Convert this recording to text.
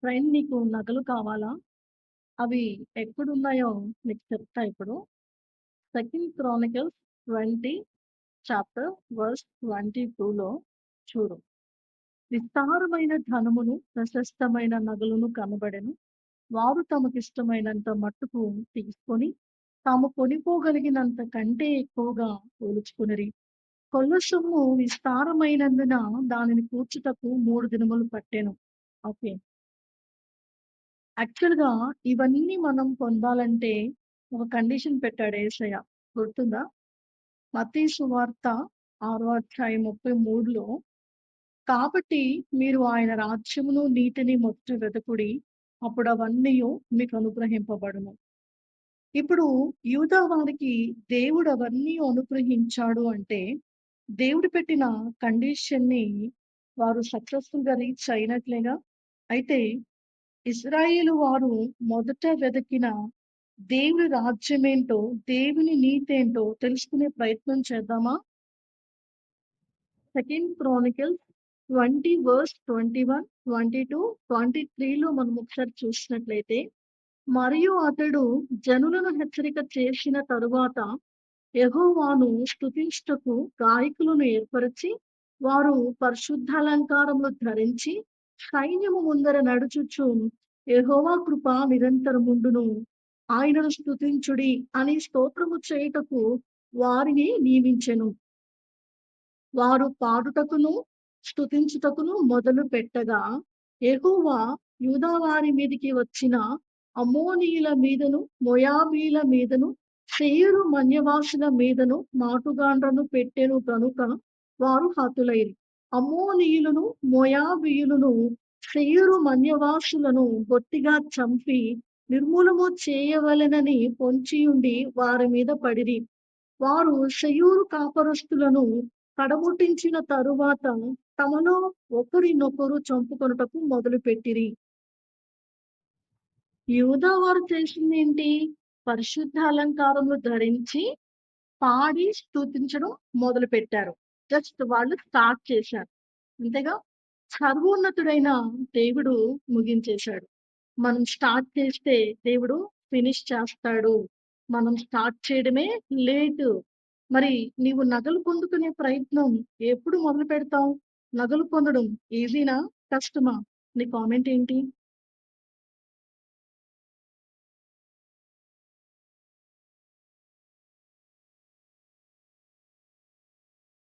Friend నీకు నగలు కావాలా? అవి ఎక్కడున్నాయో నీకు చెప్తా ఇప్పుడు. సెకండ్ క్రానికల్స్ 20 చాప్టర్ వర్స్ 22లో చూడు. విస్తారమైన ధనమును, ప్రశస్తమైన నగలును కనబడెను. వారు తమకిష్టమైనంత మట్టుకు తీసుకొని, తాము కొనిపోగలిగినంత కంటే ఎక్కువగా పోలుచుకొనిరి. కొల్ల సొమ్ము విస్తారమైనందున దానిని కూర్చుటకు 3 దినములు పట్టెను. ఓకే. యాక్చువల్‌గా ఇవన్నీ మనం పొందాలంటే ఒక కండిషన్ పెట్టాడు యేసయ్య. గుర్తుందా? మత్తయి సువార్త 6 అధ్యాయం 33లో కాబట్టి మీరు ఆయన రాజ్యమును, నీతిని మొదట వెతుకుడి. అప్పుడవన్నీయు మీకు అనుగ్రహింపబడును. ఇప్పుడు యూదా వారికి దేవుడు అవన్నీ అనుగ్రహించాడు అంటే, దేవుడు పెట్టిన కండిషన్‌ని వారు సక్సెస్‌ఫుల్‌గా రీచ్ అయినట్లేగా? అయితే ఇశ్రాయేలు వారు మొదట వెతికిన దేవుని రాజ్యమేంటో, దేవుని నీతేంటో తెలుసుకునే ప్రయత్నం చేద్దామా? సెకండ్ క్రానికల్స్ 20 వర్స్ 21, 22, 23లో మనం ఒకసారి చూసినట్లయితే, మరియు అతడు జనులను హెచ్చరిక చేసిన తరువాత యెహోవాను స్తుతించుటకు గాయకులను ఏర్పరచి, వారు పరిశుద్ధాలంకారములు ధరించి సైన్యము ముందర నడుచుచు యెహోవా కృప నిరంతరముండును. ఆయనను స్తుతించుడి అని స్తోత్రము చేయుటకు వారిని నియమించెను. వారు పాడుటకును, స్తుతించుటకును మొదలు పెట్టగా, యెహోవా యూదా వారి మీదికి వచ్చిన అమ్మోనీయుల మీదను, మోయాబీయుల మీదను, శేయీరు మన్యవాసుల మీదను మాటుగాండ్రను పెట్టెను గనుక వారు హతులైరి. అమ్మోనీయులను, మోయాబీయులను, శేయీరు మన్యవాసులను బొత్తిగా చంపి నిర్మూలము చేయవలెనని పొంచియుండి వారి మీద పడిరి. వారు శెయూరు కాపరస్తులను కడముట్టించిన తరువాత తమలో ఒకరినొకరు చంపుకొనుటకు మొదలుపెట్టిరి. యూదా వారు చేసిందేంటి? పరిశుద్ధ అలంకారములు ధరించి పాడి స్తుతించడం మొదలుపెట్టారు. జస్ట్ వాళ్ళు స్టార్ట్ చేశారు. అంతేగా? సర్వోన్నతుడైన దేవుడు ముగించేశాడు. మనం స్టార్ట్ చేస్తే దేవుడు ఫినిష్ చేస్తాడు. మనం స్టార్ట్ చేయడమే లేటు. మరి నీవు నగలు పొందుకునే ప్రయత్నం ఎప్పుడు మొదలుపెడతావు? నగలు పొందడం ఈజీనా? కష్టమా? నీ కామెంట్ ఏంటి?